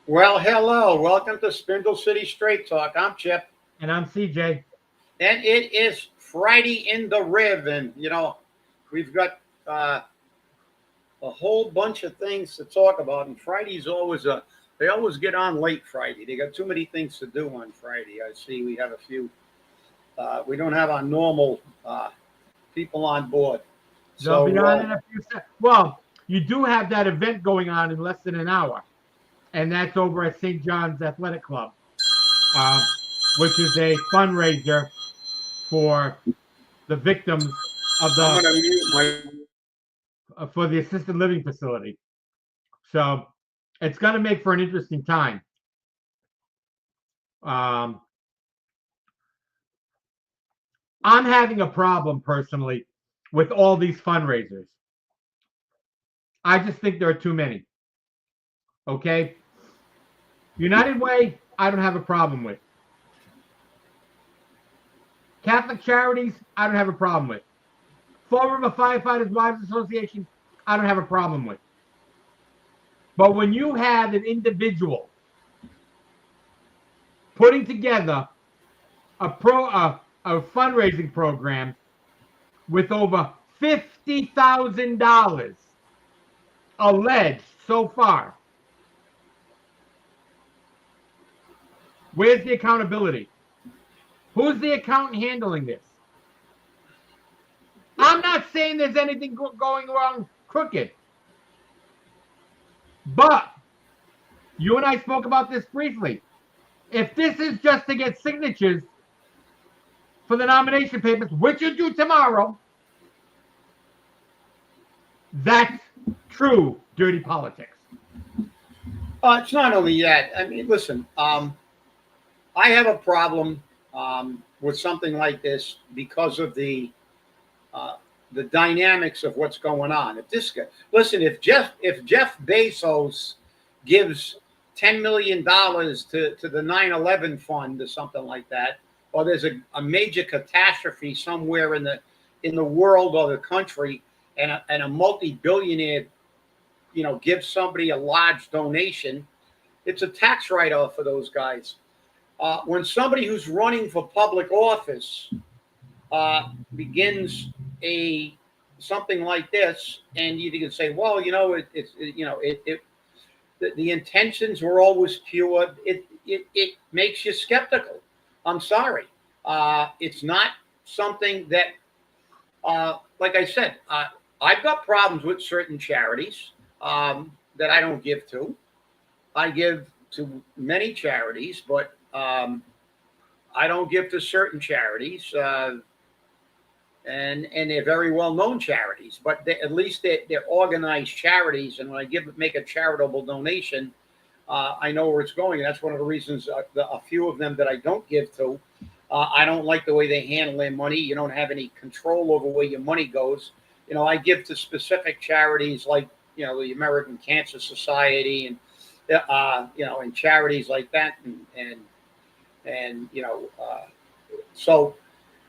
Well, hello. Welcome to Spindle City Straight Talk. I'm Chip. And I'm CJ. And it is Friday in the Riv. And, we've got a whole bunch of things to talk about. And Friday's always they always get on late Friday. They got too many things to do on Friday. I see we have a few. We don't have our normal people on board. They'll be on in a few seconds. Well, you do have that event going on in less than an hour. And that's over at St. John's Athletic Club, which is a fundraiser for the victims of for the assisted living facility. So it's going to make for an interesting time. I'm having a problem personally with all these fundraisers. I just think there are too many. Okay? United Way, I don't have a problem with. Catholic Charities, I don't have a problem with. Fall River Firefighters Wives Association, I don't have a problem with. But when you have an individual putting together a fundraising program with over $50,000 alleged so far, where's the accountability? Who's the accountant handling this? I'm not saying there's anything going wrong crooked. But you and I spoke about this briefly. If this is just to get signatures for the nomination papers, which you do tomorrow, that's true dirty politics. It's not only that. I mean, listen, I have a problem with something like this because of the dynamics of what's going on. If this guy, listen, if Jeff Bezos gives $10 million to the 9/11 fund or something like that, or there's a major catastrophe somewhere in the world or the country, and a multi-billionaire, gives somebody a large donation, it's a tax write-off for those guys. When somebody who's running for public office begins something like this, and you can say, well, the intentions were always pure. It makes you skeptical. I'm sorry. It's not something that, like I said, I've got problems with certain charities that I don't give to. I give to many charities, but I don't give to certain charities. And they're very well-known charities, but at least they're organized charities. And when I make a charitable donation, I know where it's going. And that's one of the reasons a few of them that I don't give to. I don't like the way they handle their money. You don't have any control over where your money goes. I give to specific charities like, the American Cancer Society and, and charities like that. So,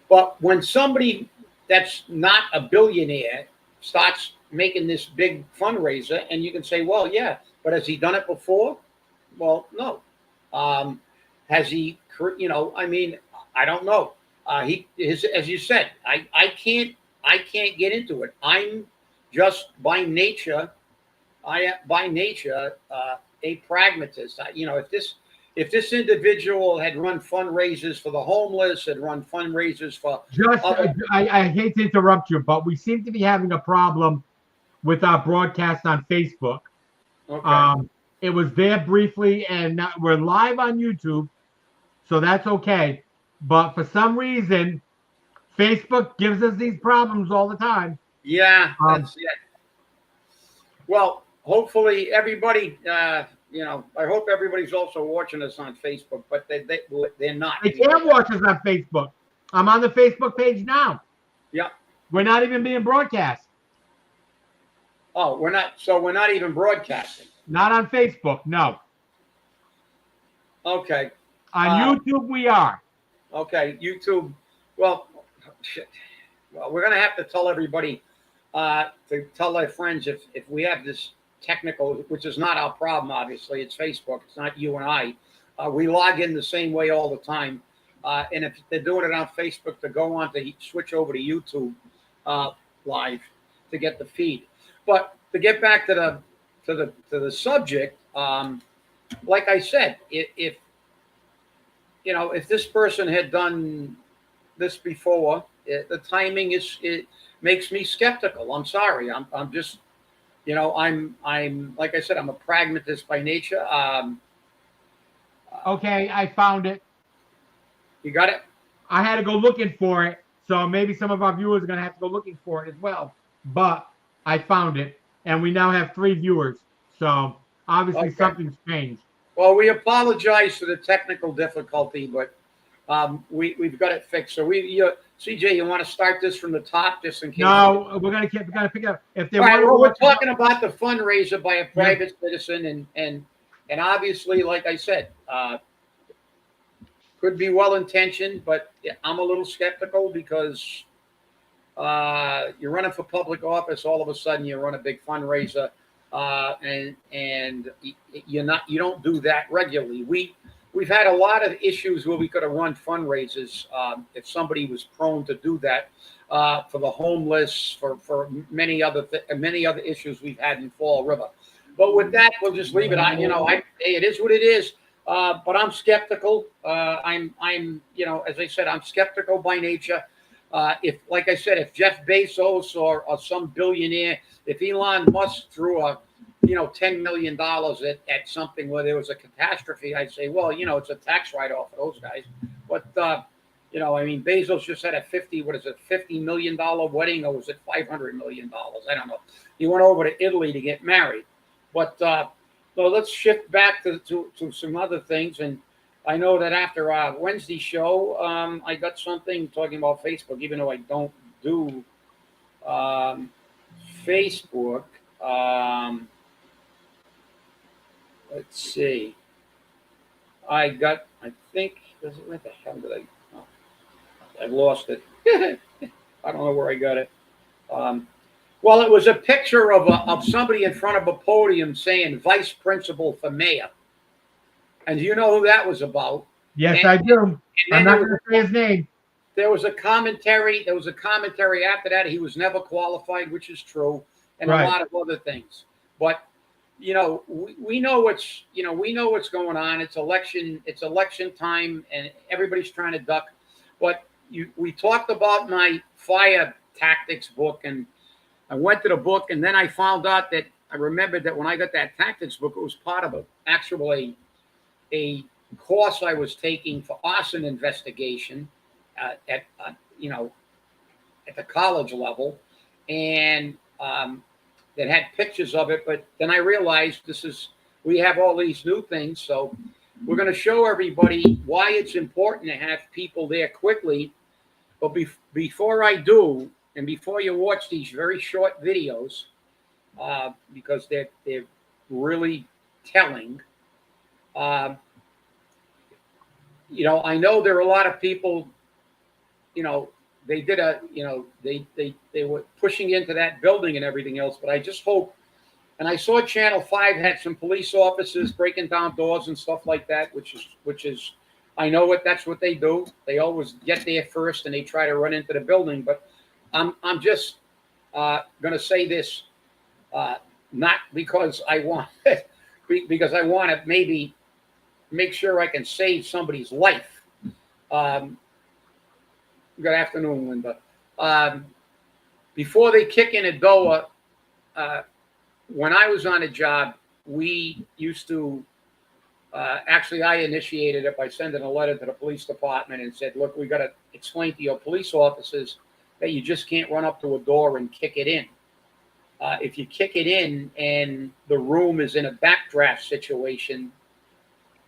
but when somebody that's not a billionaire starts making this big fundraiser, and you can say, well, yeah, but has he done it before? Well, no. Has he, I don't know. As you said, I can't get into it. I'm just by nature a pragmatist. If this individual had run fundraisers for the homeless, had run fundraisers for I hate to interrupt you, but we seem to be having a problem with our broadcast on Facebook. Okay. It was there briefly, and now we're live on YouTube, so that's okay. But for some reason, Facebook gives us these problems all the time. Yeah, that's it. Well, hopefully everybody. I hope everybody's also watching us on Facebook, but they're not. They can't watch us on Facebook. I'm on the Facebook page now. Yeah. We're not even being broadcast. Oh, we're not. So we're not even broadcasting. Not on Facebook, no. Okay. On YouTube, we are. Okay, YouTube. Well, shit. Well, we're going to have to tell everybody, to tell their friends if we have this technical, which is not our problem, obviously. It's Facebook. It's not you and I. We log in the same way all the time. And if they're doing it on Facebook, to go on to switch over to YouTube live to get the feed. But to get back to the subject, like I said, if if this person had done this before, the timing it makes me skeptical. I'm sorry. I'm just I'm like I said, I'm a pragmatist by nature. Okay, I found it. You got it? I had to go looking for it, so maybe some of our viewers are going to have to go looking for it as well. But I found it, and we now have 3 viewers. So obviously something's changed. Well, we apologize for the technical difficulty, but we've got it fixed. So CJ, you want to start this from the top, just in case? No, we're gonna pick it up. If they want, we're talking about the fundraiser by a private citizen, and obviously, like I said, could be well intentioned, but I'm a little skeptical because you're running for public office. All of a sudden, you run a big fundraiser, and you don't do that regularly. We've had a lot of issues where we could have run fundraisers if somebody was prone to do that for the homeless, for many other issues we've had in Fall River. But with that, we'll just leave it. It is what it is. But I'm skeptical. I'm as I said, I'm skeptical by nature. If, like I said, if Jeff Bezos or some billionaire, if Elon Musk threw a $10 million at something where there was a catastrophe, I'd say, well, it's a tax write-off for those guys. But Bezos just had a $50 million wedding, or was it $500 million? I don't know. He went over to Italy to get married. But so let's shift back to some other things. And I know that after our Wednesday show, I got something talking about Facebook, even though I don't do Facebook. Let's see. I think, where the hell did I lost it. I don't know where I got it. Well, it was a picture of somebody in front of a podium saying vice principal for mayor. And do you know who that was about? Yes, I do. I'm not going to say his name. There was a commentary after that. He was never qualified, which is true, and a lot of other things. But we know what's going on. It's election time, and everybody's trying to duck. But we talked about my fire tactics book, and I went to the book, and then I found out that I remembered that when I got that tactics book, it was part of a course I was taking for arson investigation at the college level, and that had pictures of it. But then I realized we have all these new things, so we're going to show everybody why it's important to have people there quickly. But before I do, and before you watch these very short videos, because they're really telling, I know there are a lot of people, they did they were pushing into that building and everything else, but I just hope, and I saw Channel 5 had some police officers breaking down doors and stuff like that, which is I know that's what they do. They always get there first and they try to run into the building, but I'm just going to say this, not because I want because I want to maybe make sure I can save somebody's life. Good afternoon, Linda. Before they kick in a door, when I was on a job, we used to actually, I initiated it by sending a letter to the police department and said, look, we got to explain to your police officers that you just can't run up to a door and kick it in. If you kick it in and the room is in a backdraft situation,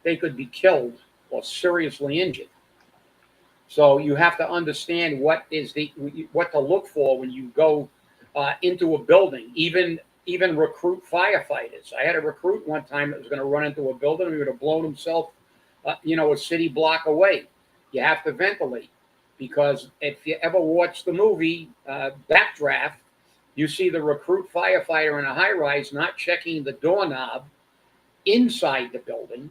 they could be killed or seriously injured. So you have to understand what to look for when you go into a building, even recruit firefighters. I had a recruit one time that was going to run into a building and he would have blown himself, a city block away. You have to ventilate, because if you ever watch the movie Backdraft, You see the recruit firefighter in a high rise not checking the doorknob inside the building.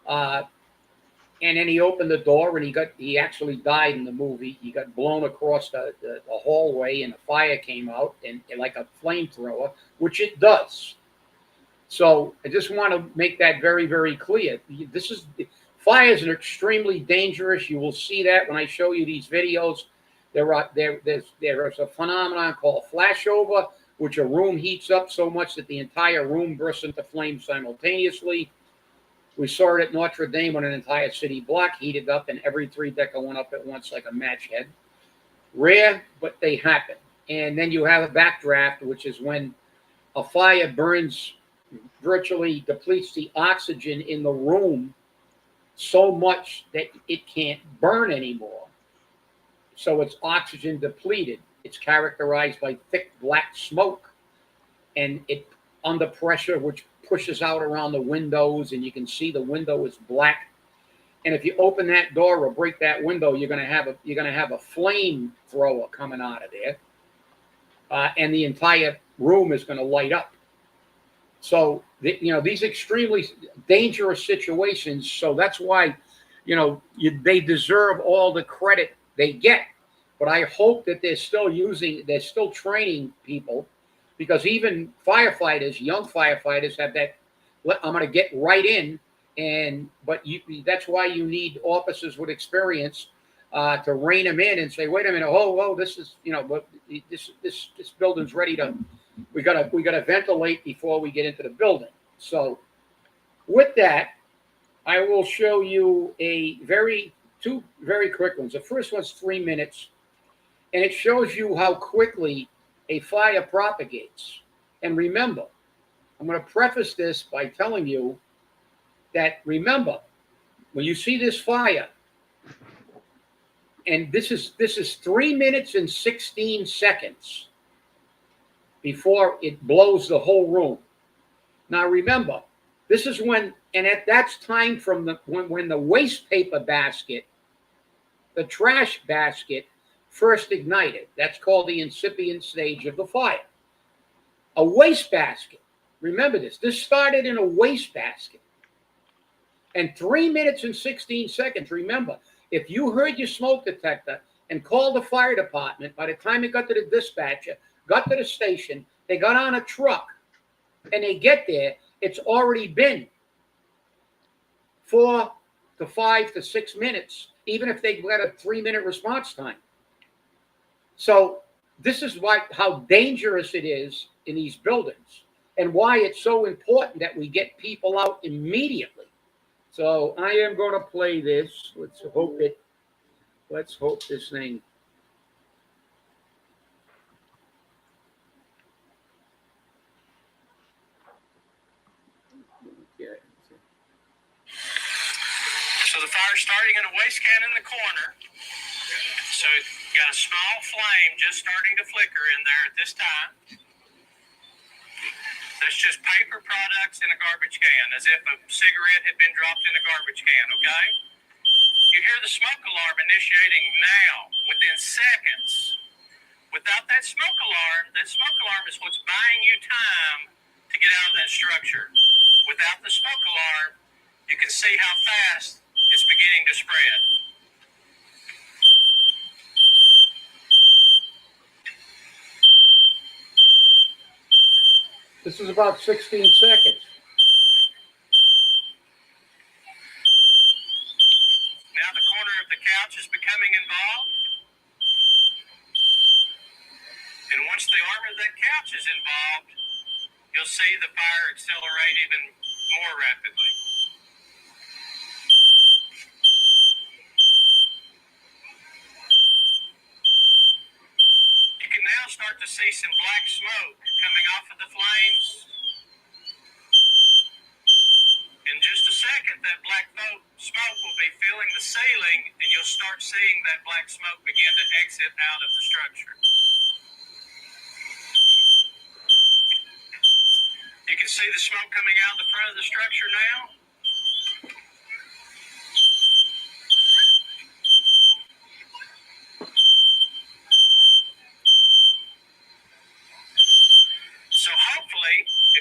And then he opened the door and he actually died in the movie. He got blown across the hallway and the fire came out and like a flamethrower, which it does. So I just want to make that very, very clear. Fires are extremely dangerous. You will see that when I show you these videos. There's a phenomenon called flashover, which a room heats up so much that the entire room bursts into flames simultaneously. We saw it at Notre Dame when an entire city block heated up and every three-decker went up at once like a match head. Rare, but they happen. And then you have a backdraft, which is when a fire burns, virtually depletes the oxygen in the room so much that it can't burn anymore. So it's oxygen depleted. It's characterized by thick black smoke and it under pressure, which pushes out around the windows, and you can see the window is black. And if you open that door or break that window, you're going to have a flamethrower coming out of there, and the entire room is going to light up. So these extremely dangerous situations. So that's why they deserve all the credit they get. But I hope that they're still training people. Because even firefighters, young firefighters, have that. I'm going to get right in, but that's why you need officers with experience to rein them in and say, wait a minute, this is this building's ready to. We got to ventilate before we get into the building. So, with that, I will show you two very quick ones. The first one's 3 minutes, and it shows you how quickly a fire propagates. And remember, I'm going to preface this by telling you that, remember, when you see this fire, and this is 3 minutes and 16 seconds before it blows the whole room. Now remember, this is that's time from when the waste paper basket, the trash basket, first ignited. That's called the incipient stage of the fire. A wastebasket. Remember this. This started in a wastebasket. And 3 minutes and 16 seconds. Remember, if you heard your smoke detector and called the fire department, by the time it got to the dispatcher, got to the station, they got on a truck, and they get there, it's already been 4 to 5 to 6 minutes, even if they got a 3-minute response time. So this is how dangerous it is in these buildings and why it's so important that we get people out immediately. So I am going to play this. Let's hope this thing. So the fire's starting in a waste can in the corner. So you got a small flame just starting to flicker in there at this time. That's just paper products in a garbage can, as if a cigarette had been dropped in a garbage can, okay? You hear the smoke alarm initiating now, within seconds. Without that smoke alarm is what's buying you time to get out of that structure. Without the smoke alarm, you can see how fast it's beginning to spread. This is about 16 seconds. Now the corner of the couch is becoming involved. And once the arm of that couch is involved, you'll see the fire accelerate even more rapidly. You can now start to see some black smoke coming off of the flames. In just a second, that black smoke will be filling the ceiling, and you'll start seeing that black smoke begin to exit out of the structure. You can see the smoke coming out the front of the structure now.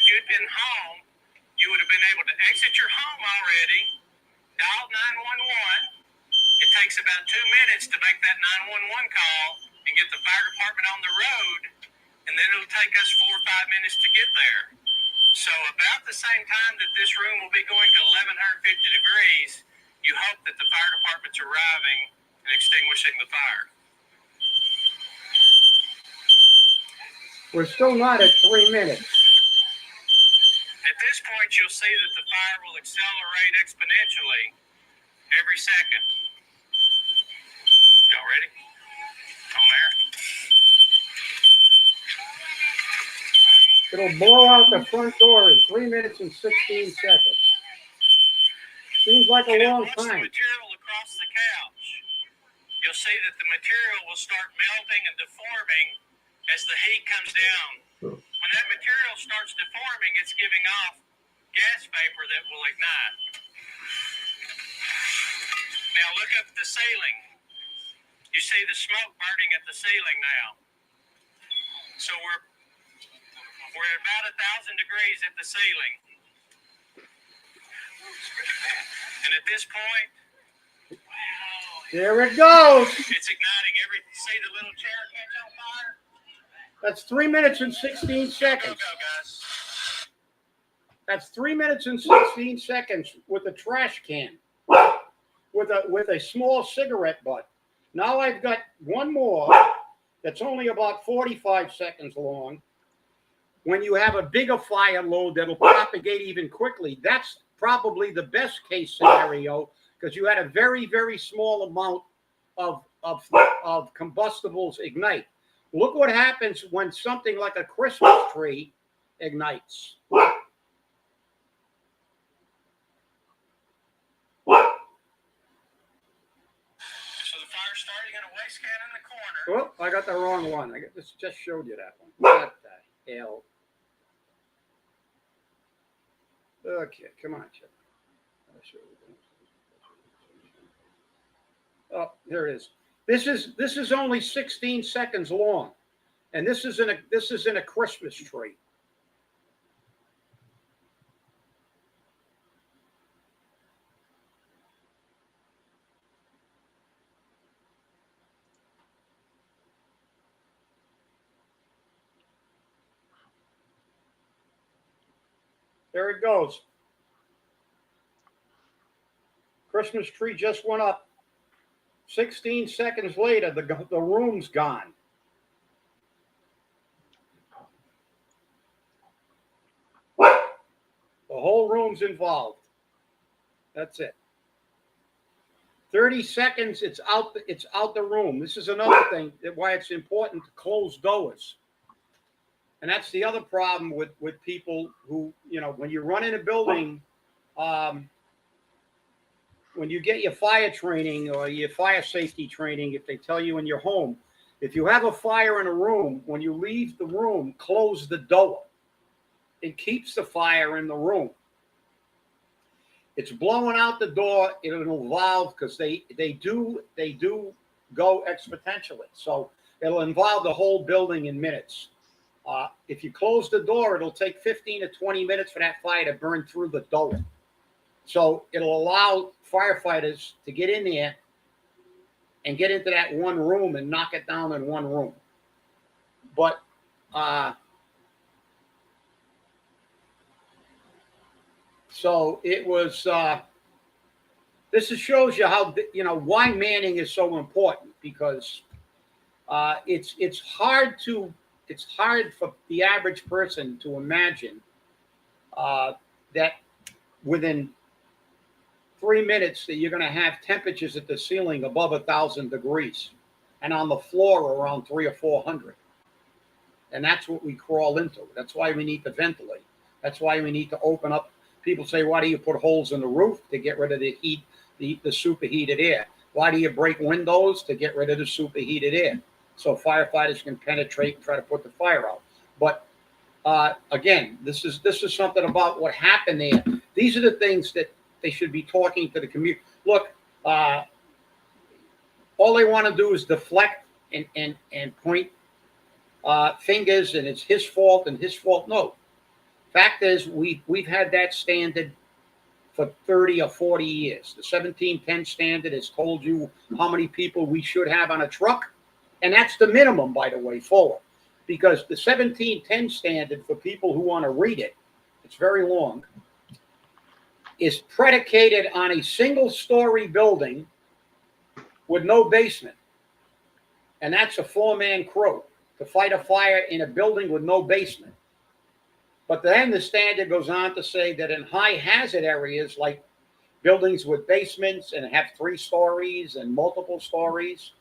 you'd been home, you would have been able to exit your home already, dial 911. It takes about 2 minutes to make that 911 call and get the fire department on the road, and then it'll take us 4 or 5 minutes to get there. So about the same time that this room will be going to 1150 degrees, you hope that the fire department's arriving and extinguishing the fire. We're still not at 3 minutes. At this point, you'll see that the fire will accelerate exponentially every second. Y'all ready? On there. It'll blow out the front door in 3 minutes and 16 seconds. Seems like a long Once time. the material across the couch, you'll see that the material will start melting and deforming as the heat comes down. When that material starts deforming, it's giving off gas vapor that will ignite. Now look up at the ceiling. You see the smoke burning at the ceiling now. So we're at about 1,000 degrees at the ceiling. And at this point, There it goes. it's igniting see the little chair catch on fire? That's 3 minutes and 16 Go, seconds. guys. That's 3 minutes and 16 seconds with a trash can, with a small cigarette butt. Now I've got one more that's only about 45 seconds long. When you have a bigger fire load that'll propagate even quickly, that's probably the best case scenario because you had a very, very small amount of combustibles ignite. Look what happens when something like a Christmas tree ignites. So the fire starting in a waste can in the corner. Oh, I got the wrong one. I just showed you that one. What the hell? Okay, come on, Chip. Oh, there it is. This is only 16 seconds long, and this is in a Christmas tree. There it goes. Christmas tree just went up. 16 seconds later, the room's gone. The whole room's involved. That's it. 30 seconds, it's out the room. This is another thing why it's important to close doors. And that's the other problem with people who, when you run in a building, when you get your fire training or your fire safety training, if they tell you in your home, if you have a fire in a room, when you leave the room, close the door. It keeps the fire in the room. It's blowing out the door. It'll evolve because they do go exponentially. So it'll involve the whole building in minutes. If you close the door, it'll take 15 to 20 minutes for that fire to burn through the door. So it'll allow firefighters to get in there and get into that one room and knock it down in one room. But so it was. This shows you how why manning is so important, because it's hard for the average person to imagine that within 3 minutes that you're going to have temperatures at the ceiling above 1,000 degrees and on the floor around 300 or 400. And that's what we crawl into. That's why we need to ventilate. That's why we need to open up. People say, why do you put holes in the roof? To get rid of the heat, the superheated air. Why do you break windows? To get rid of the superheated air, so firefighters can penetrate and try to put the fire out. But again, this is something about what happened there. These are the things that they should be talking to the community. Look, all they want to do is deflect and point fingers, and it's his fault and his fault. No, Fact is, we've had that standard for 30 or 40 years. The 1710 standard has told you how many people we should have on a truck, and that's the minimum, by the way, forward. Because the 1710 standard, for people who want to read it, it's very long, is predicated on a single-story building with no basement. And that's a four-man crew to fight a fire in a building with no basement. But then the standard goes on to say that in high hazard areas, like buildings with basements and have 3 stories and multiple stories,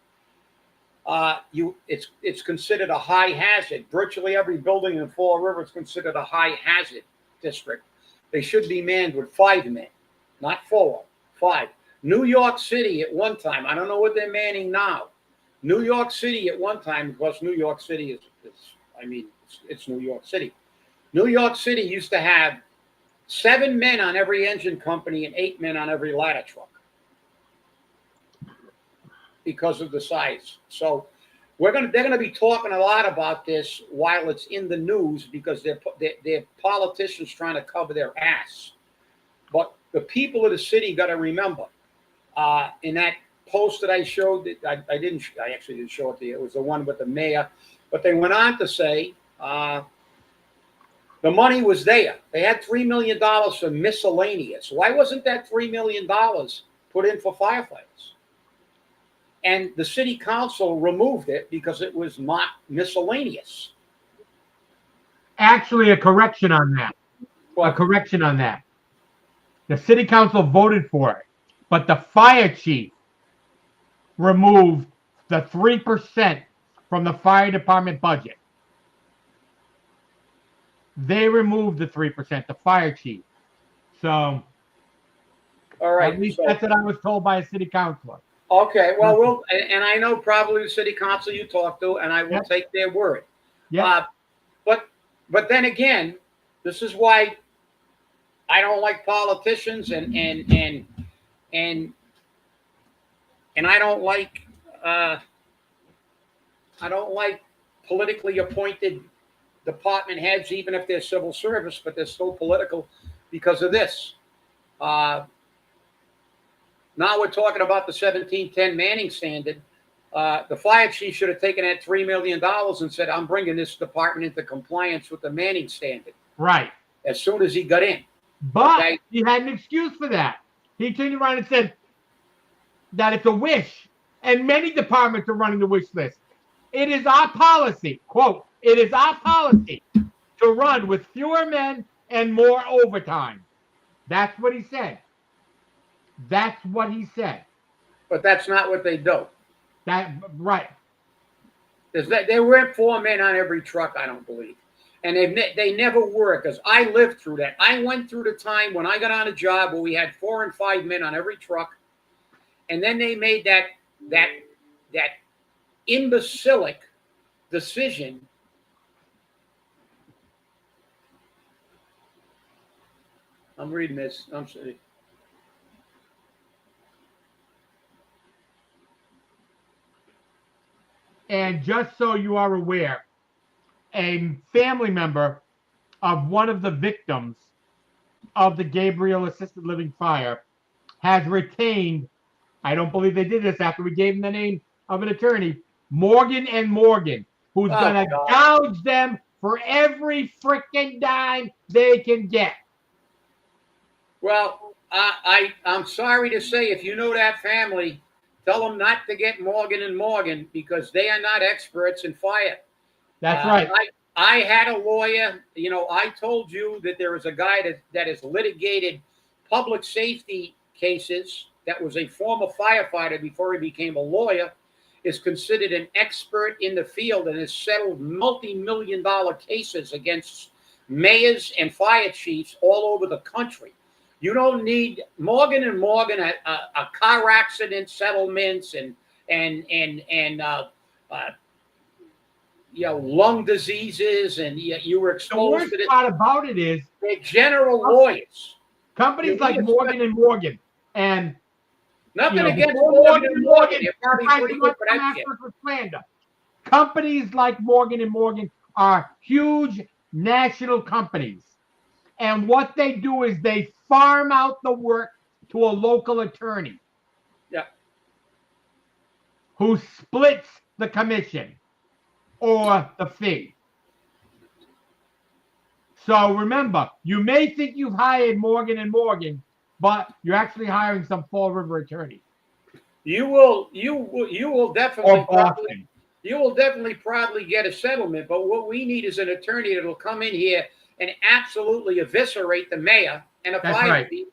it's considered a high hazard. Virtually every building in Fall River is considered a high hazard district. They should be manned with 5 men, not 4, 5. New York City at one time, I don't know what they're manning now. New York City at one time, because New York City it's New York City. New York City used to have 7 men on every engine company and 8 men on every ladder truck because of the size. So they're going to be talking a lot about this while it's in the news, because they're politicians trying to cover their ass. But the people of the city got to remember, in that post that I showed, I actually didn't show it to you. It was the one with the mayor, but they went on to say the money was there. They had $3 million for miscellaneous. Why wasn't that $3 million put in for firefighters? And the city council removed it because it was not miscellaneous. Actually, a correction on that. Well, a correction on that. The city council voted for it, but the fire chief removed the 3% from the fire department budget. They removed the 3%, the fire chief. So, all right. At least that's what I was told by a city councilor. Okay, well, and I know probably the city council you talked to, and I will take their word. Yeah. But then again, this is why I don't like politicians, and I don't like politically appointed department heads, even if they're civil service, but they're still political because of this. Now we're talking about the 1710 Manning standard. The fire chief should have taken that $3 million and said, I'm bringing this department into compliance with the Manning standard. Right. As soon as he got in. But he had an excuse for that. He turned around and said that it's a wish. And many departments are running the wish list. It is our policy, quote, it is our policy to run with fewer men and more overtime. That's what he said. That's what he said. But that's not what they do. Right. There weren't 4 men on every truck, I don't believe. And they never were, because I lived through that. I went through the time when I got on a job where we had 4 and 5 men on every truck. And then they made that imbecilic decision. I'm reading this. I'm sorry. And just so you are aware, a family member of one of the victims of the Gabriel Assisted Living Fire has retained, I don't believe they did this after we gave them the name of an attorney, Morgan & Morgan, who's going to gouge them for every freaking dime they can get. Well, I'm sorry to say, if you know that family, tell them not to get Morgan & Morgan, because they are not experts in fire. That's right. I had a lawyer. I told you that there is a guy that has litigated public safety cases, that was a former firefighter before he became a lawyer, is considered an expert in the field, and has settled multi-million-dollar cases against mayors and fire chiefs all over the country. You don't need Morgan & Morgan, a car accident settlements and lung diseases, and you were exposed to this. The worst part about it is they're general lawyers. Companies like Morgan & Morgan, and nothing against Morgan & Morgan. They're probably pretty good for that shit. Companies like Morgan & Morgan are huge national companies. And what they do is they farm out the work to a local attorney. Yeah. Who splits the commission or the fee. So remember, you may think you've hired Morgan and Morgan, but you're actually hiring some Fall River attorney. You will definitely proudly get a settlement. But what we need is an attorney that will come in here and absolutely eviscerate the mayor and a fire chief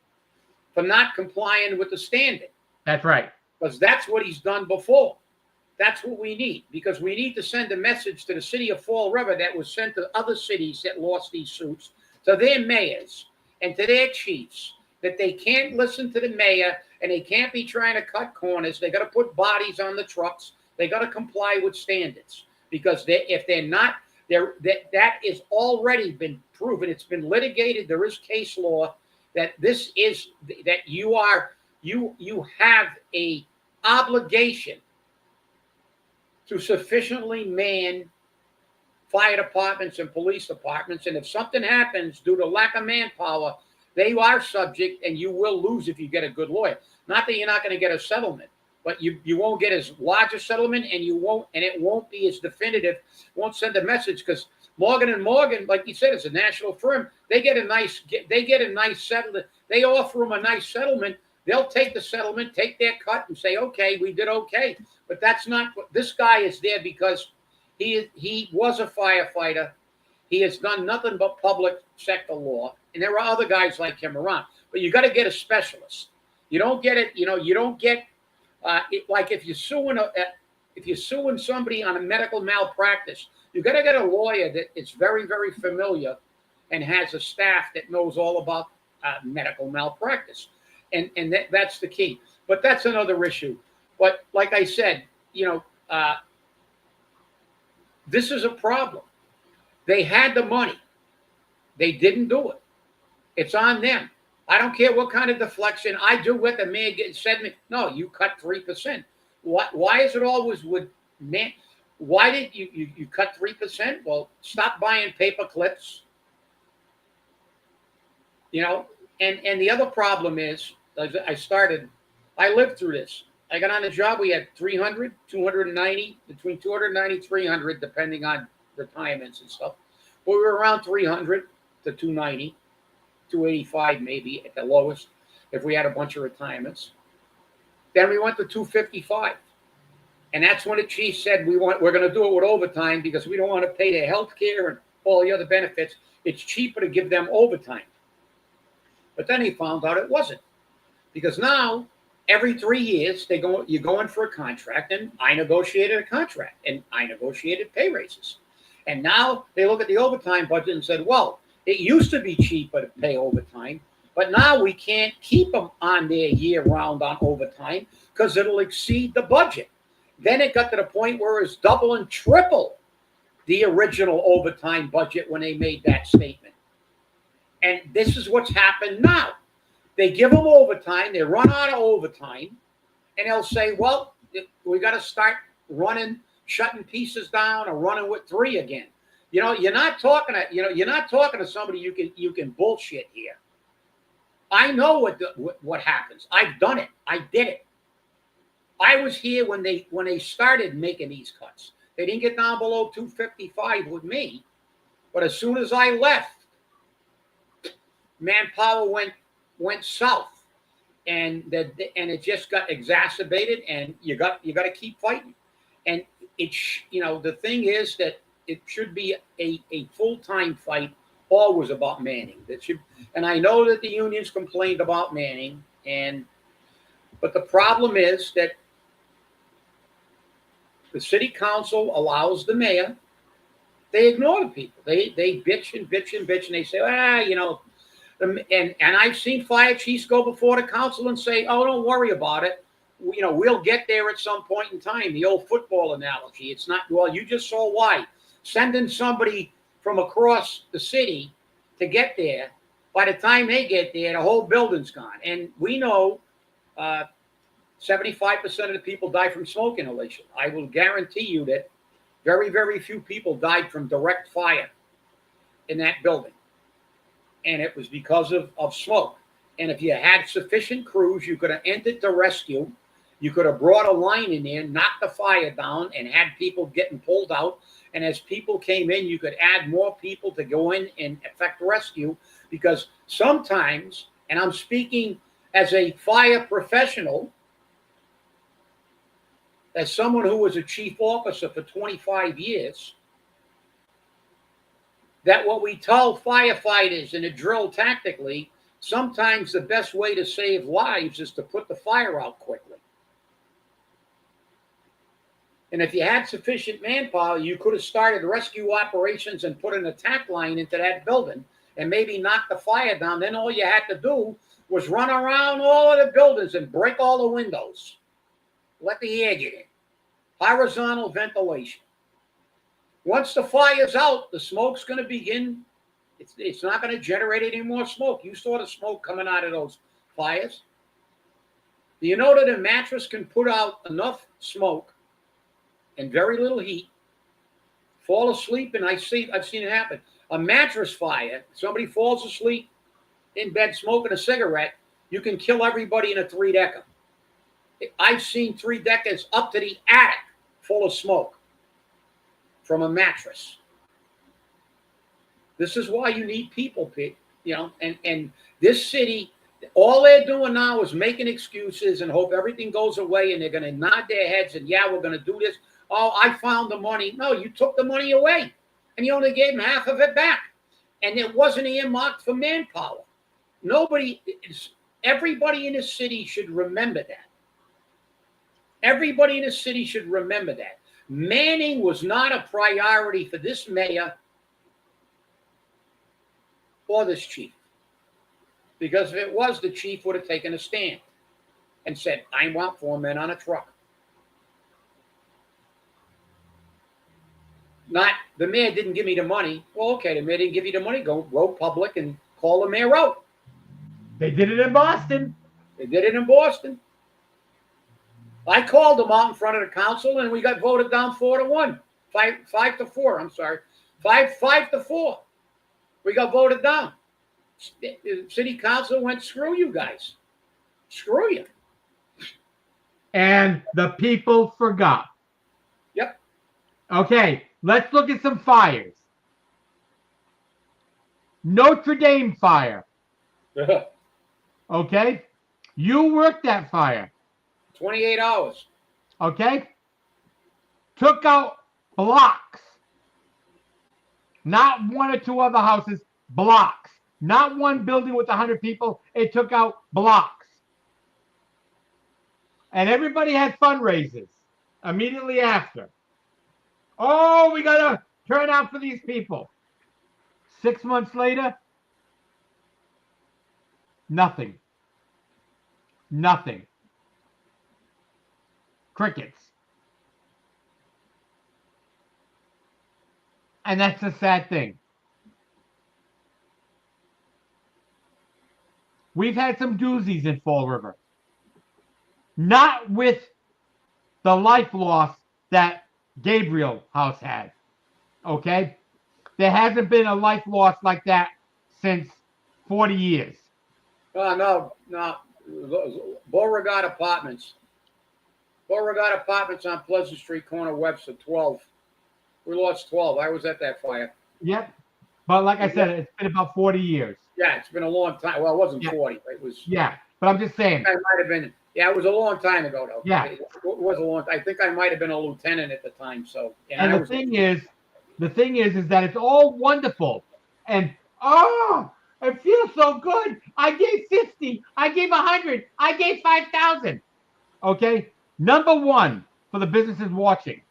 for not complying with the standard. That's right. Because that's what he's done before. That's what we need, because we need to send a message to the city of Fall River that was sent to other cities that lost these suits, to their mayors and to their chiefs, that they can't listen to the mayor and they can't be trying to cut corners. They got to put bodies on the trucks. They got to comply with standards, because if they're not, that is already been proven. It's been litigated. There is case law that this is that you have a obligation to sufficiently man fire departments and police departments. And if something happens due to lack of manpower, they are subject, and you will lose if you get a good lawyer. Not that you're not going to get a settlement, but you won't get as large a settlement, and it won't be as definitive, won't send a message, because Morgan and Morgan, like you said, is a national firm. They get a nice settlement. They offer them a nice settlement. They'll take the settlement, take their cut, and say, okay, we did okay. But that's not what this guy is there, because he was a firefighter. He has done nothing but public sector law. And there are other guys like him around. But you got to get a specialist. You don't get it, you don't get like if you're suing somebody on a medical malpractice, you got to get a lawyer that is very, very familiar and has a staff that knows all about medical malpractice. And that's the key. But that's another issue. But like I said, this is a problem. They had the money. They didn't do it. It's on them. I don't care what kind of deflection. I do what the man said to me. No, you cut 3%. Why is it always with man? Why did you cut 3%? Well, stop buying paper clips. And the other problem is, I lived through this. I got on the job. We had 300, 290, between 290, 300, depending on retirements and stuff. But we were around 300 to 290, 285 maybe at the lowest, if we had a bunch of retirements. Then we went to 255. And that's when the chief said, we're going to do it with overtime, because we don't want to pay their health care and all the other benefits. It's cheaper to give them overtime. But then he found out it wasn't. Because now, every 3 years, you go in for a contract, and I negotiated a contract, and I negotiated pay raises. And now they look at the overtime budget and said, well, it used to be cheaper to pay overtime, but now we can't keep them on there year-round on overtime because it'll exceed the budget. Then it got to the point where it's double and triple the original overtime budget when they made that statement. And this is what's happened now. They give them overtime, they run out of overtime, and they'll say, well, we got to start shutting pieces down or running with 3 again. You're not talking to somebody you can bullshit here. I know what happens. I've done it. I did it. I was here when they started making these cuts. They didn't get down below 255 with me, but as soon as I left, manpower went south, and it just got exacerbated. And you got to keep fighting. And the thing is that it should be a full-time fight, always about manning. And I know that the unions complained about manning, but the problem is that the city council allows the mayor. They ignore the people. They bitch and bitch and bitch, and they say, and I've seen fire chiefs go before the council and say, oh, don't worry about it. We'll get there at some point in time. The old football analogy. It's not, well, you just saw why. Sending somebody from across the city to get there, by the time they get there, the whole building's gone. And we know 75% of the people die from smoke inhalation. I will guarantee you that very, very few people died from direct fire in that building. and it was because of smoke. And if you had sufficient crews, you could have entered the rescue. You could have brought a line in there, knocked the fire down, and had people getting pulled out. And as people came in, you could add more people to go in and effect rescue. Because sometimes, and I'm speaking as a fire professional, as someone who was a chief officer for 25 years, that what we tell firefighters in a drill tactically, sometimes the best way to save lives is to put the fire out quickly. And if you had sufficient manpower, you could have started rescue operations and put an attack line into that building and maybe knock the fire down. Then all you had to do was run around all of the buildings and break all the windows. Let the air get in. Horizontal ventilation. Once the fire's out, the smoke's going to begin. It's not going to generate any more smoke. You saw the smoke coming out of those fires. Do you know that a mattress can put out enough smoke and very little heat, fall asleep, and I've seen it happen. A mattress fire, somebody falls asleep in bed smoking a cigarette, you can kill everybody in a 3-decker. I've seen 3-deckers up to the attic full of smoke from a mattress. This is why you need people, and this city, all they're doing now is making excuses and hope everything goes away, and they're going to nod their heads and, yeah, we're going to do this. Oh, I found the money. No, you took the money away, and you only gave them half of it back. And it wasn't earmarked for manpower. Everybody in the city should remember that. Everybody in the city should remember that. Manning was not a priority for this mayor or this chief. Because if it was, the chief would have taken a stand and said, I want 4 men on a truck. Not, the mayor didn't give me the money. Well, okay, the mayor didn't give you the money. Go public and call the mayor out. They did it in Boston. They did it in Boston. I called them out in front of the council, and we got voted down 4-1. 5-4, I'm sorry. 5-4. We got voted down. The city council went, screw you guys. Screw you. And the people forgot. Yep. Okay, let's look at some fires. Notre Dame fire. Okay? You worked that fire. 28 hours. Okay? Took out blocks. Not 1 or 2 other houses, blocks. Not one building with 100 people. It took out blocks. And everybody had fundraisers immediately after. Oh, we got to turn out for these people. 6 months later, nothing. Nothing. Crickets. And that's a sad thing. We've had some doozies in Fall River. Not with the life loss that Gabriel House had. Okay? There hasn't been a life loss like that since 40 years. No. Beauregard Apartments. Beauregard Apartments on Pleasant Street, corner Webster, 12. We lost 12. I was at that fire. Yep. But like I said, it's been about 40 years. Yeah, it's been a long time. Well, it wasn't 40. It was. Yeah, but I'm just saying. I might have been. Yeah, it was a long time ago, though. Yeah. It was a long. I think I might have been a lieutenant at the time. So. And the thing is that it's all wonderful, and it feels so good. I gave 50. I gave 100. I gave 5,000. Okay. Number one for the businesses watching,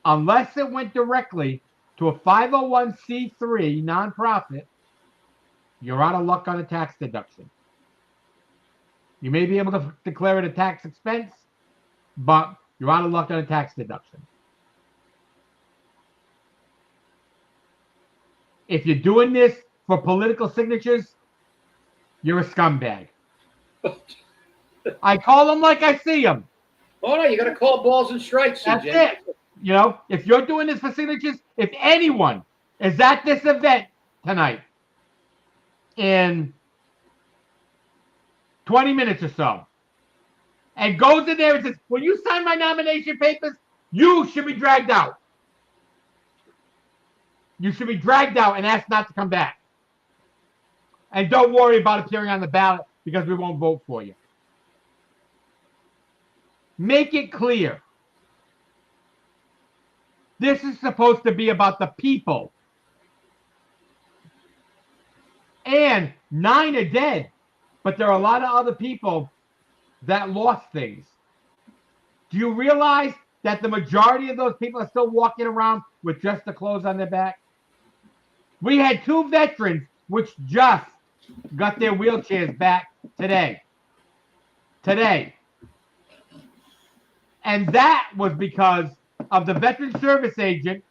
unless it went directly to a 501c3 nonprofit, you're out of luck on a tax deduction. You may be able to declare it a tax expense, but you're out of luck on a tax deduction. If you're doing this for political signatures, you're a scumbag. I call them like I see them. Oh, no, you got to call balls and strikes. That's CJ. it. You know, if you're doing this for signatures, if anyone is at this event tonight in 20 minutes or so and goes in there and says, "Will you sign my nomination papers?" You should be dragged out. You should be dragged out and asked not to come back. And don't worry about appearing on the ballot because we won't vote for you. Make it clear. This is supposed to be about the people. And 9 are dead. But there are a lot of other people that lost things. Do you realize that the majority of those people are still walking around with just the clothes on their back? We had 2 veterans which just got their wheelchairs back today. And that was because of the veteran service agent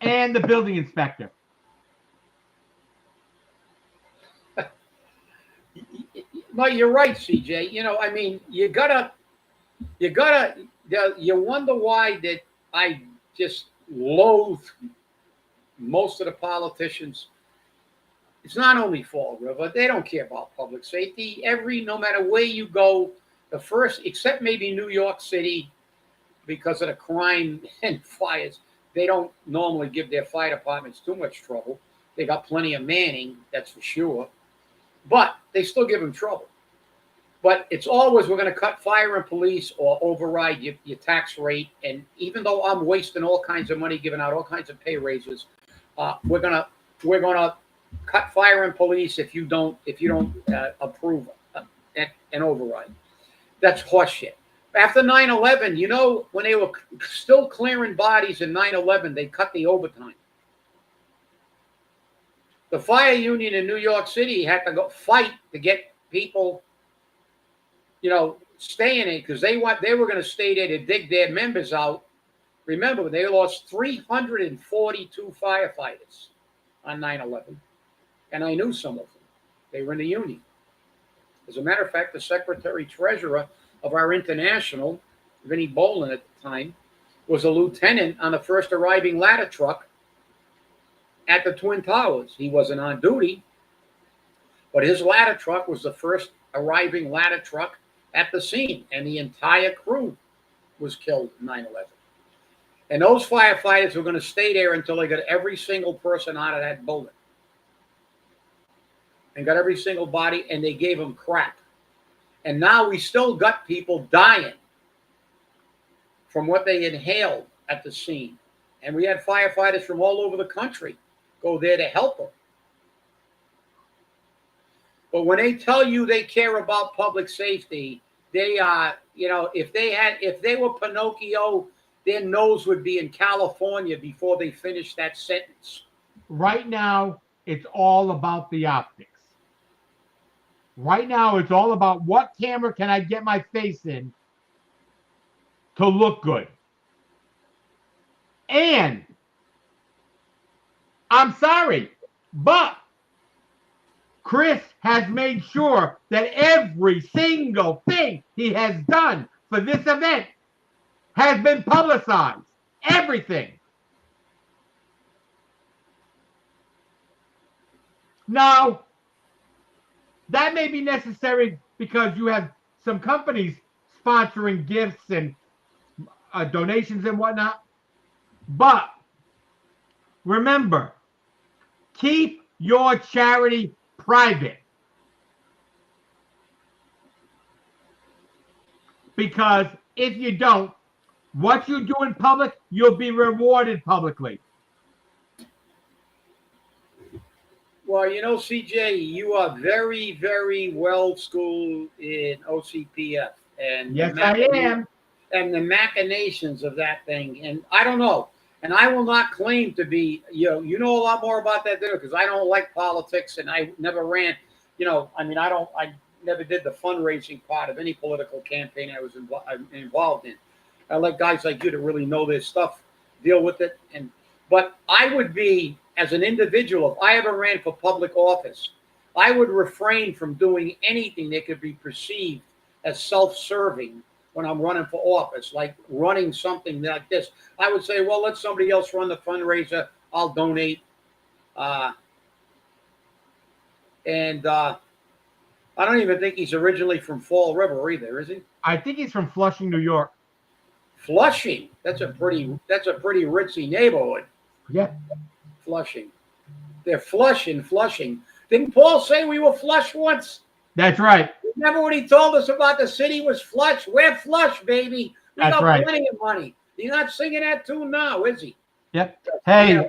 and the building inspector. No, you're right, CJ. You know, I mean, you wonder why that I just loathe most of the politicians. It's not only Fall River. They don't care about public safety. No matter where you go, except maybe New York City, because of the crime and fires, they don't normally give their fire departments too much trouble. They got plenty of manning, that's for sure. But they still give them trouble. But it's always, we're going to cut fire and police or override your tax rate. And even though I'm wasting all kinds of money, giving out all kinds of pay raises, we're gonna cut fire and police if you don't approve an override. That's horseshit. After 9/11, you know, when they were still clearing bodies in 9/11, they cut the overtime. The fire union in New York City had to go fight to get people, you know, staying in because they were going to stay there to dig their members out. Remember, they lost 342 firefighters on 9/11, and I knew some of them. They were in the union. As a matter of fact, the secretary treasurer of our international, Vinnie Bolin at the time, was a lieutenant on the first arriving ladder truck at the Twin Towers. He wasn't on duty, but his ladder truck was the first arriving ladder truck at the scene, and the entire crew was killed in 9/11. And those firefighters were going to stay there until they got every single person out of that building and got every single body, and they gave them crap. And now we still got people dying from what they inhaled at the scene. And we had firefighters from all over the country go there to help them. But when they tell you they care about public safety, they are, you know, if they were Pinocchio, their nose would be in California before they finished that sentence. Right now, it's all about the optics. Right now, it's all about what camera can I get my face in to look good. And I'm sorry, but Chris has made sure that every single thing he has done for this event has been publicized. Everything. Now, that may be necessary because you have some companies sponsoring gifts and donations and whatnot. But remember, keep your charity private. Because if you don't, what you do in public, you'll be rewarded publicly. Well, you know, CJ, you are very, very well schooled in OCPF. And yes, I am. And the machinations of that thing. And I don't know. And I will not claim to be, you know a lot more about that than because I don't like politics and I never ran, I never did the fundraising part of any political campaign I was involved in. I like guys like you to really know their stuff, deal with it. But I would be, as an individual, if I ever ran for public office, I would refrain from doing anything that could be perceived as self-serving when I'm running for office, like running something like this. I would say, well, let somebody else run the fundraiser. I'll donate. And I don't even think he's originally from Fall River either, is he? I think he's from Flushing, New York. Flushing. That's a pretty ritzy neighborhood. Yeah. Flushing. They're flush in Flushing. Didn't Paul say we were flush once? That's right. Remember when he told us about the city was flush? We're flush, baby. We That's got right. plenty of money. He's not singing that tune now, is he? Yep. Hey,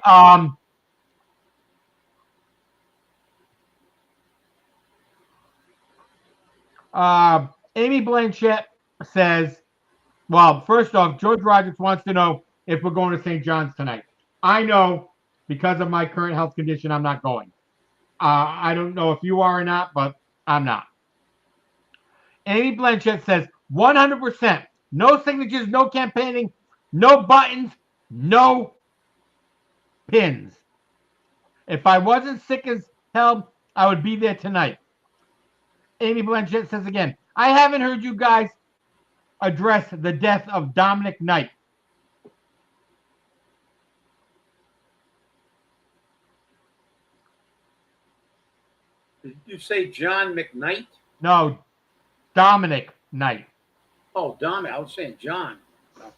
Amy Blanchett says, well, first off, George Rogers wants to know if we're going to St. John's tonight. I know because of my current health condition, I'm not going. I don't know if you are or not, but I'm not. Amy Blanchett says 100%. No signatures, no campaigning, no buttons, no pins. If I wasn't sick as hell, I would be there tonight. Amy Blanchett says again, I haven't heard you guys address the death of Dominic Knight. Did you say John McKnight? No, Dominic Knight. Oh, Dominic. I was saying John. No.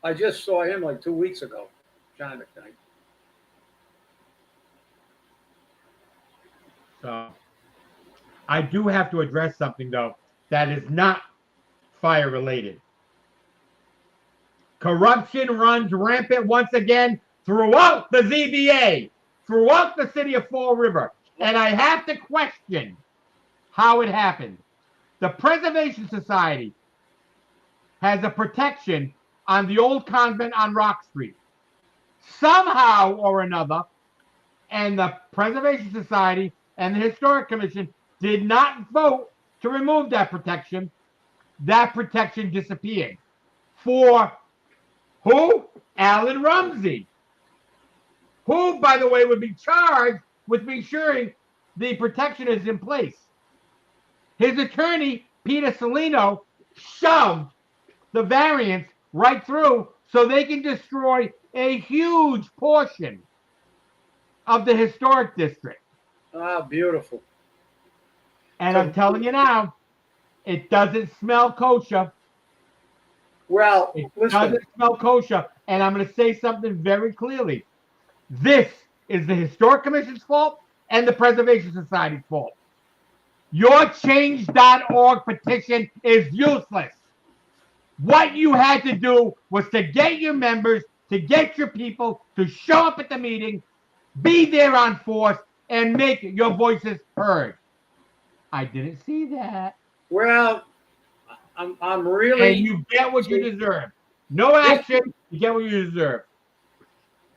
I just saw him like 2 weeks ago. John McKnight. So I do have to address something, though, that is not fire related. Corruption runs rampant once again throughout the ZBA, throughout the city of Fall River. And I have to question how it happened. The Preservation Society has a protection on the old convent on Rock Street. Somehow or another, and the Preservation Society and the Historic Commission did not vote to remove that protection. That protection disappeared. For who? Alan Rumsey, who, by the way, would be charged with ensuring the protection is in place. His attorney, Peter Salino, shoved the variance right through so they can destroy a huge portion of the historic district. Ah, beautiful. And I'm telling you now, it doesn't smell kosher. Well, It listen. doesn't smell kosher. And I'm going to say something very clearly. This is the Historic Commission's fault and the Preservation Society's fault. Your change.org petition is useless. What you had to do was to get your members, to get your people to show up at the meeting, be there on force, and make your voices heard. I didn't see that. Well, I'm really. And you get what you deserve. No action, you get what you deserve.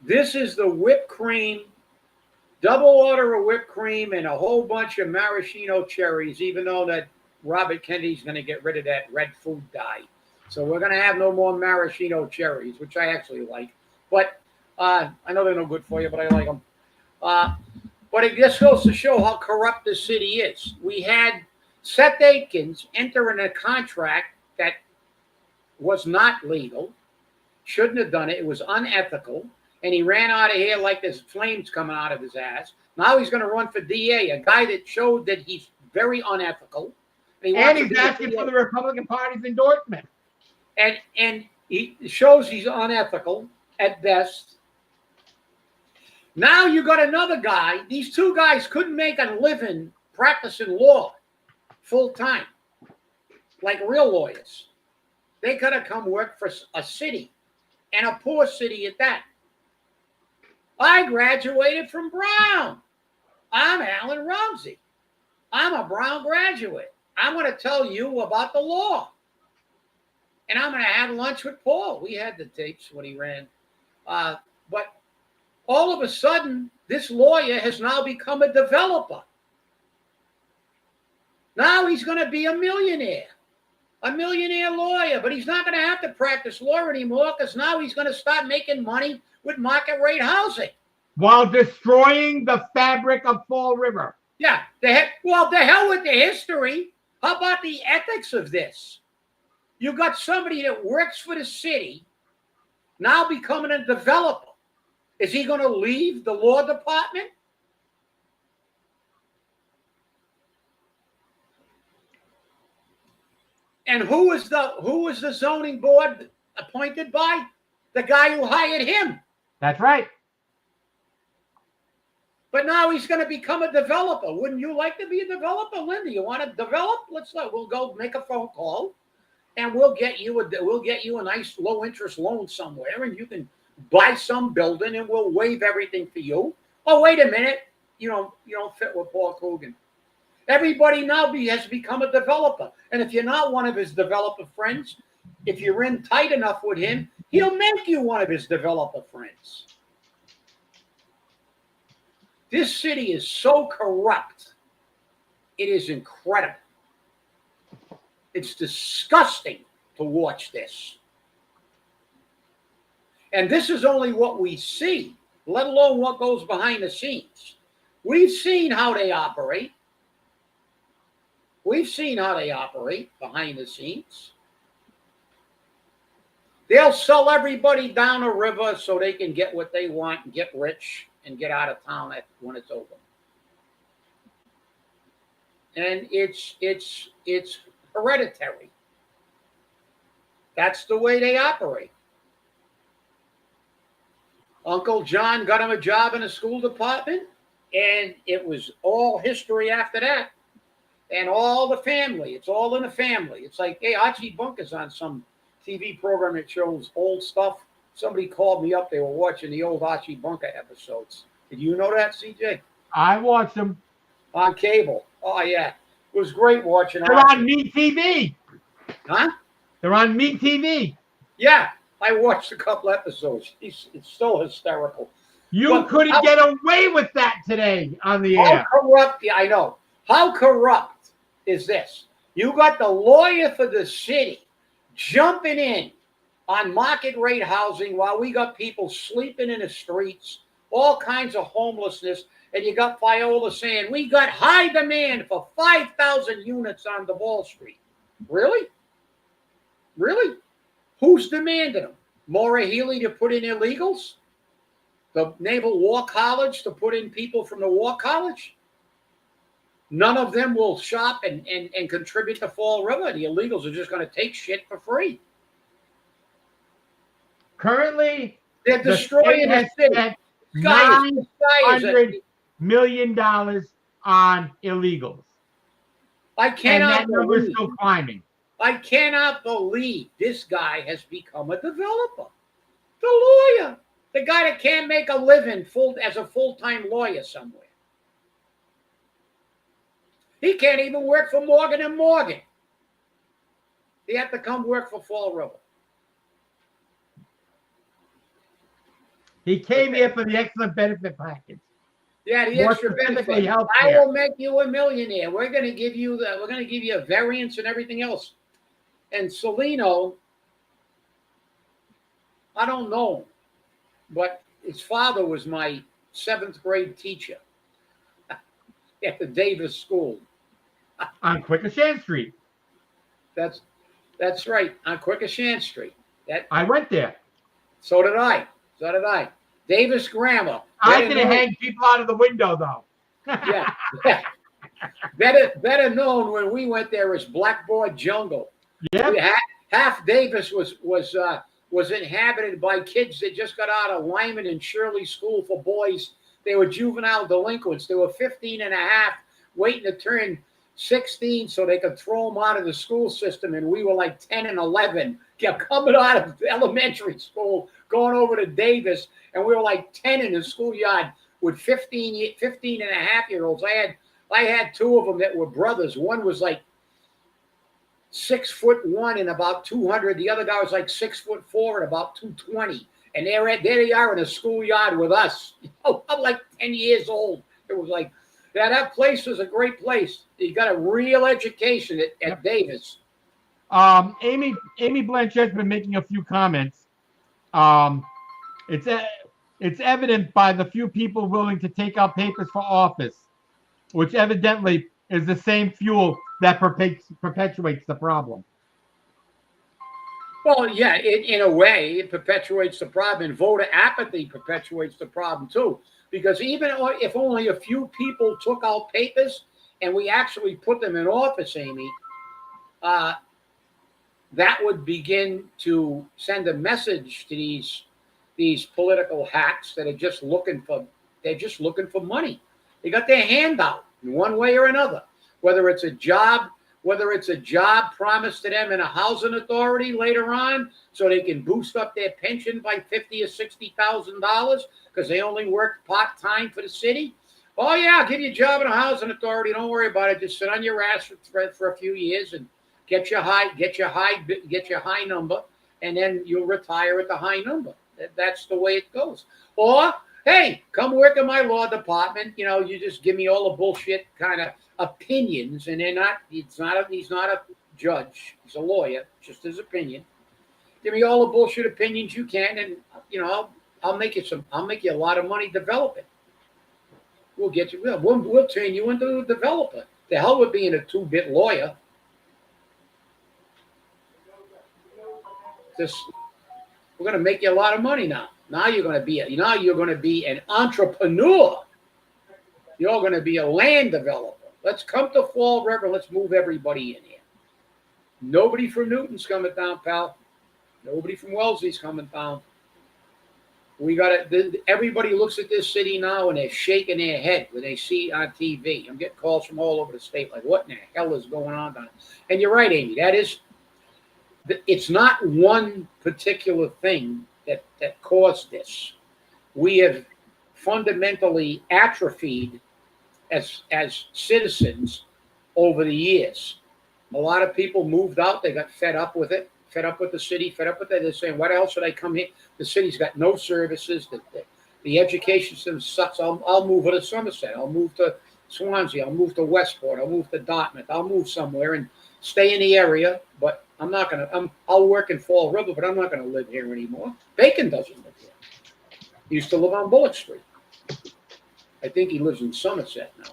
This is the whipped cream, double order of whipped cream and a whole bunch of maraschino cherries, even though that Robert Kennedy's going to get rid of that red food dye. So we're going to have no more maraschino cherries, which I actually like. But I know they're no good for you, but I like them. But it just goes to show how corrupt the city is. We had Seth Akins enter in a contract that was not legal, shouldn't have done it. It was unethical. And he ran out of here like there's flames coming out of his ass. Now he's going to run for DA, a guy that showed that he's very unethical. And he's asking for the Republican Party's endorsement. And he shows he's unethical at best. Now you got another guy. These two guys couldn't make a living practicing law full time, like real lawyers. They could have come work for a city, and a poor city at that. I graduated from Brown. I'm Alan Rumsey. I'm a Brown graduate. I'm going to tell you about the law. And I'm going to have lunch with Paul. We had the tapes when he ran. But all of a sudden, this lawyer has now become a developer. Now he's going to be a millionaire lawyer, but he's not going to have to practice law anymore because now he's going to start making money with market rate housing. While destroying the fabric of Fall River. Yeah, the hell with the history. How about the ethics of this? You got somebody that works for the city now becoming a developer. Is he going to leave the law department? And who was the zoning board appointed by? The guy who hired him. That's right. But now he's going to become a developer. Wouldn't you like to be a developer, Linda? You want to develop? We'll go make a phone call, and we'll get you a nice low interest loan somewhere, and you can buy some building, and we'll waive everything for you. Oh, wait a minute, you don't fit with Paul Coogan. Everybody now has become a developer, and if you're not one of his developer friends, if you're in tight enough with him, he'll make you one of his developer friends. This city is so corrupt. It is incredible. It's disgusting to watch this. And this is only what we see, let alone what goes behind the scenes. We've seen how they operate. We've seen how they operate behind the scenes. They'll sell everybody down a river so they can get what they want and get rich and get out of town when it's over. And it's hereditary. That's the way they operate. Uncle John got him a job in a school department, and it was all history after that. And all the family, it's all in the family. It's like, hey, Archie Bunker's on some TV program that shows old stuff. Somebody called me up. They were watching the old Archie Bunker episodes. Did you know that, CJ? I watched them on cable. Oh, yeah. It was great watching. They're on Me TV. Huh? They're on Me TV. Yeah. I watched a couple episodes. It's still hysterical. You couldn't get away with that today on the air. How corrupt? Yeah, I know. How corrupt is this? You got the lawyer for the city jumping in on market rate housing while we got people sleeping in the streets, all kinds of homelessness, and you got Viola saying, we got high demand for 5,000 units on the Wall Street. Really? Really? Who's demanding them? Maura Healey to put in illegals? The Naval War College to put in people from the War College? None of them will shop and contribute to Fall River. The illegals are just going to take shit for free. Currently, they're destroying the city. $900 million on illegals. I cannot and that number is still climbing. I cannot believe this guy has become a developer. The lawyer. The guy that can't make a living as a full-time lawyer somewhere. He can't even work for Morgan & Morgan. He had to come work for Fall River. He came here for the excellent benefit package. Yeah, the extra benefit. I will make you a millionaire. We're going to give you a variance and everything else. And Celino, I don't know, but his father was my 7th grade teacher at the Davis School. On Quequechan Street. That's right, on Quequechan Street. I went there. So did I. Davis Grammar. I didn't hang people out of the window, though. Yeah. Better known when we went there as Blackboard Jungle. Yeah. Half Davis was inhabited by kids that just got out of Lyman and Shirley School for boys. They were juvenile delinquents. They were 15 and a half, waiting to turn 16 so they could throw them out of the school system. And we were like 10 and 11, kept coming out of elementary school, going over to Davis. And we were like 10 in the schoolyard with 15 and a half year olds. I had 2 of them that were brothers. One was like 6'1" and about 200. The other guy was like 6'4" and about 220. And there they are in a schoolyard with us. I'm like 10 years old. It was like, yeah, that place was a great place. You got a real education at Davis. Amy Blanchett's been making a few comments. It's evident by the few people willing to take out papers for office, which evidently is the same fuel that perpetuates the problem. Well, yeah, in a way, it perpetuates the problem, and voter apathy perpetuates the problem too. Because even if only a few people took out papers and we actually put them in office, Amy, that would begin to send a message to these political hacks that are just looking for money. They got their hand out in one way or another, whether it's a job promised to them in a housing authority later on, so they can boost up their pension by $50,000 or $60,000 because they only worked part-time for the city. Oh yeah, I'll give you a job in a housing authority. Don't worry about it. Just sit on your ass for a few years and get your high number, and then you'll retire at the high number. That's the way it goes. Or hey, come work in my law department. You know, you just give me all the bullshit kind of opinions, and he's not a judge. He's a lawyer, just his opinion. Give me all the bullshit opinions you can, and you know, I'll make you a lot of money developing. We'll turn you into a developer. The hell with being a 2-bit lawyer. We're going to make you a lot of money now. Now you're going to be an entrepreneur. You're going to be a land developer. Let's come to Fall River. Let's move everybody in here. Nobody from Newton's coming down, pal. Nobody from Wellesley's coming down. Everybody looks at this city now and they're shaking their head when they see on TV. I'm getting calls from all over the state like, what in the hell is going on down there? And you're right, Amy. It's not one particular thing that caused this. We have fundamentally atrophied as citizens over the years. A lot of people moved out. They got fed up with it, fed up with the city, fed up with it. They're saying, what else should I come here? The city's got no services. The education system sucks. I'll move to Somerset. I'll move to Swansea. I'll move to Westport. I'll move to Dartmouth. I'll move somewhere and stay in the area. But I'll work in Fall River, but I'm not going to live here anymore. Bacon doesn't live here. He used to live on Bullock Street. I think he lives in Somerset now.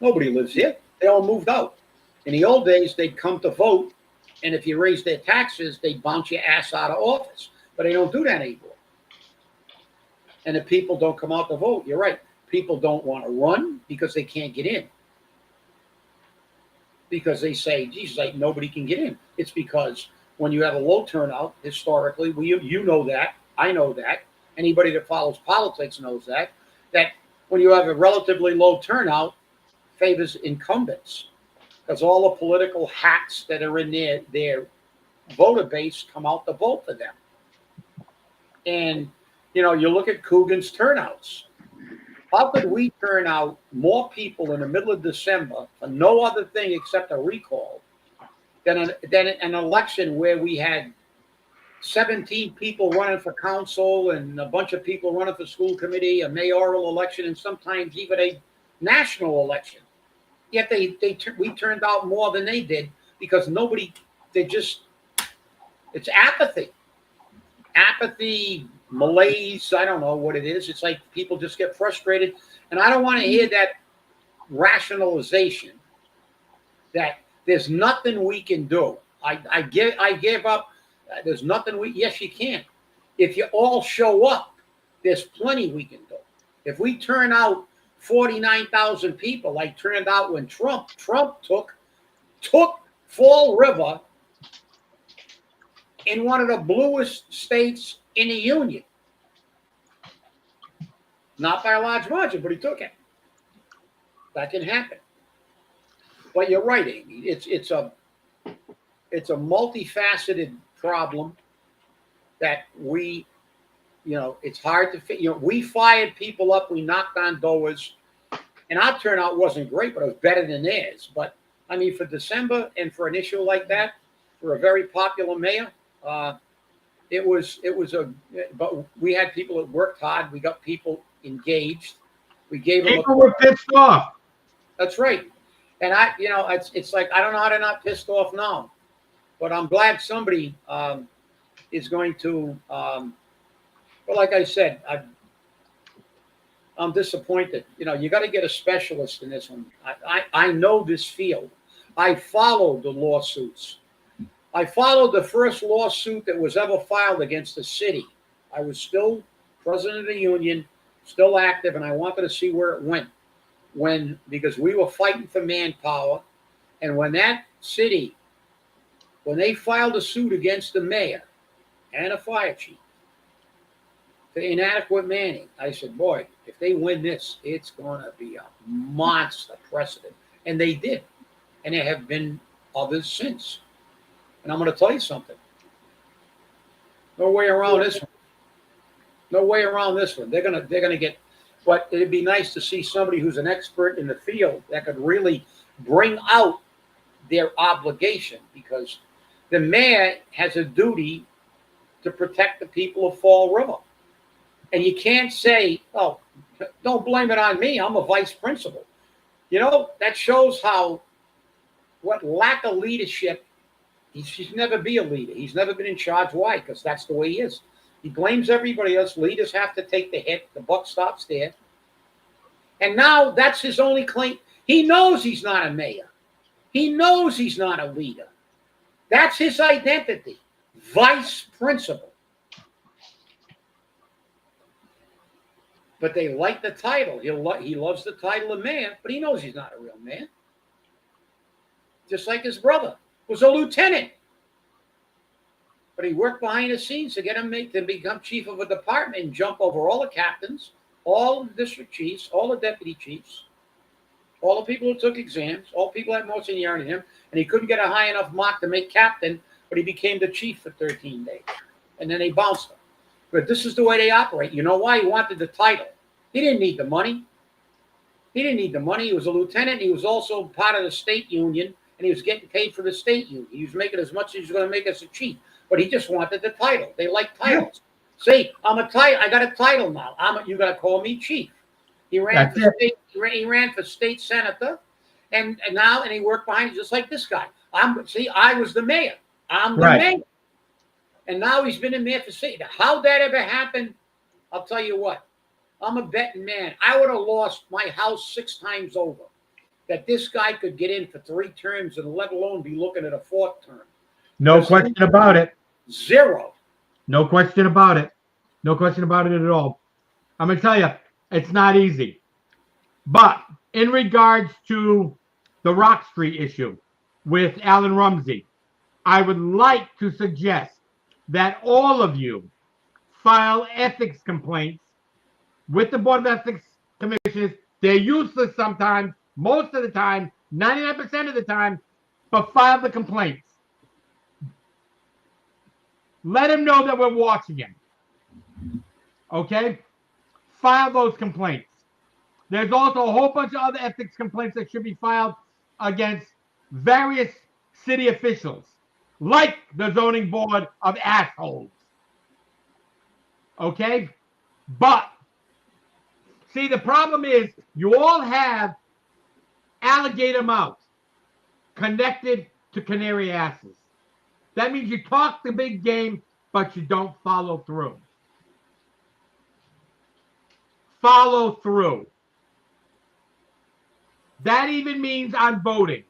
Nobody lives here. They all moved out. In the old days, they'd come to vote, and if you raised their taxes, they'd bounce your ass out of office. But they don't do that anymore. And the people don't come out to vote. You're right. People don't want to run because they can't get in. Because they say, geez, like nobody can get in. It's because when you have a low turnout, historically, you know that, I know that, anybody that follows politics knows that when you have a relatively low turnout, favors incumbents. Because all the political hacks that are in their voter base come out to vote for them. And, you know, you look at Coogan's turnouts. How could we turn out more people in the middle of December for no other thing except a recall than an election where we had 17 people running for council and a bunch of people running for school committee, a mayoral election, and sometimes even a national election? Yet we turned out more than they did because it's apathy. Apathy, malaise, I don't know what it is. It's like people just get frustrated. And I don't want to hear that rationalization that there's nothing we can do. I give up. There's nothing yes, you can. If you all show up, there's plenty we can do. If we turn out 49,000 people like turned out when Trump took Fall River in one of the bluest states in the union. Not by a large margin, but he took it. That can happen. But you're right, Amy. It's a multifaceted problem that it's hard to fit. We fired people up. We knocked on doors, and our turnout wasn't great, but it was better than theirs. But I mean, for December and for an issue like that, for a very popular mayor, but we had people that worked hard. We got people engaged. We gave them. People were pissed off. That's right. And it's like I don't know how they're not pissed off now, but I'm glad somebody is going to. But like I said, I'm disappointed. You got to get a specialist in this one. I know this field. I followed the lawsuits. I followed the first lawsuit that was ever filed against the city. I was still president of the union, still active, and I wanted to see where it went. Because we were fighting for manpower, and when that city when they filed a suit against the mayor and a fire chief for inadequate manning, I said, boy, if they win this, it's going to be a monster precedent. And they did. And there have been others since. And I'm going to tell you something. No way around this one. No way around this one. They're gonna get. But it'd be nice to see somebody who's an expert in the field that could really bring out their obligation, because the mayor has a duty to protect the people of Fall River. And you can't say, oh, don't blame it on me. I'm a vice principal. You know, that shows what lack of leadership. He's never be a leader. He's never been in charge. Why? Because that's the way he is. He blames everybody else. Leaders have to take the hit. The buck stops there. And now that's his only claim. He knows he's not a mayor. He knows he's not a leader. That's his identity. Vice principal. But they like the title. He loves the title of mayor, but he knows he's not a real mayor. Just like his brother was a lieutenant. But he worked behind the scenes to get him to become chief of a department and jump over all the captains, all the district chiefs, all the deputy chiefs, all the people who took exams, all people that had more seniority than him, and he couldn't get a high enough mark to make captain, but he became the chief for 13 days. And then they bounced him. But this is the way they operate. You know why? He wanted the title. He didn't need the money. He didn't need the money. He was a lieutenant. He was also part of the state union, and he was getting paid for the state union. He was making as much as he was going to make as a chief. But he just wanted the title. They like titles. See, I'm a title. I got a title now. You got to call me chief. He ran for state. He ran for state senator, and he worked behind just like this guy. I was the mayor. I'm the mayor, and now he's been in mayor for state. How that ever happened? I'll tell you what. I'm a betting man. I would have lost my house 6 times over that this guy could get in for 3 terms and let alone be looking at a 4th term. No question about it. 0. No question about it. No question about it at all. I'm going to tell you, it's not easy. But in regards to the Rock Street issue with Alan Rumsey, I would like to suggest that all of you file ethics complaints with the Board of Ethics Commissioners. They're useless sometimes, most of the time, 99% of the time, but file the complaints. Let him know that we're watching him. Okay? File those complaints. There's also a whole bunch of other ethics complaints that should be filed against various city officials, like the zoning board of assholes. Okay? But, see, the problem is you all have alligator mouths connected to canary asses. That means you talk the big game, but you don't follow through. Follow through. That even means on voting.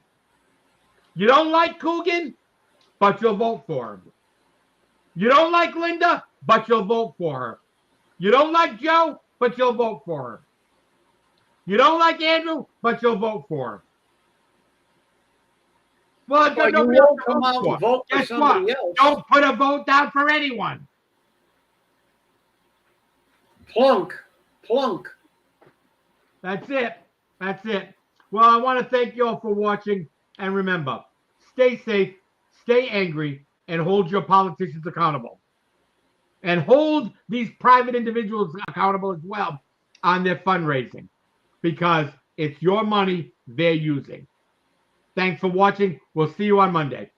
You don't like Coogan, but you'll vote for him. You don't like Linda, but you'll vote for her. You don't like Joe, but you'll vote for her. You don't like Andrew, but you'll vote for him. Well, you won't come out and vote for somebody else. Don't put a vote down for anyone. Plunk. That's it. Well, I want to thank you all for watching. And remember, stay safe, stay angry, and hold your politicians accountable. And hold these private individuals accountable as well on their fundraising, because it's your money they're using. Thanks for watching. We'll see you on Monday.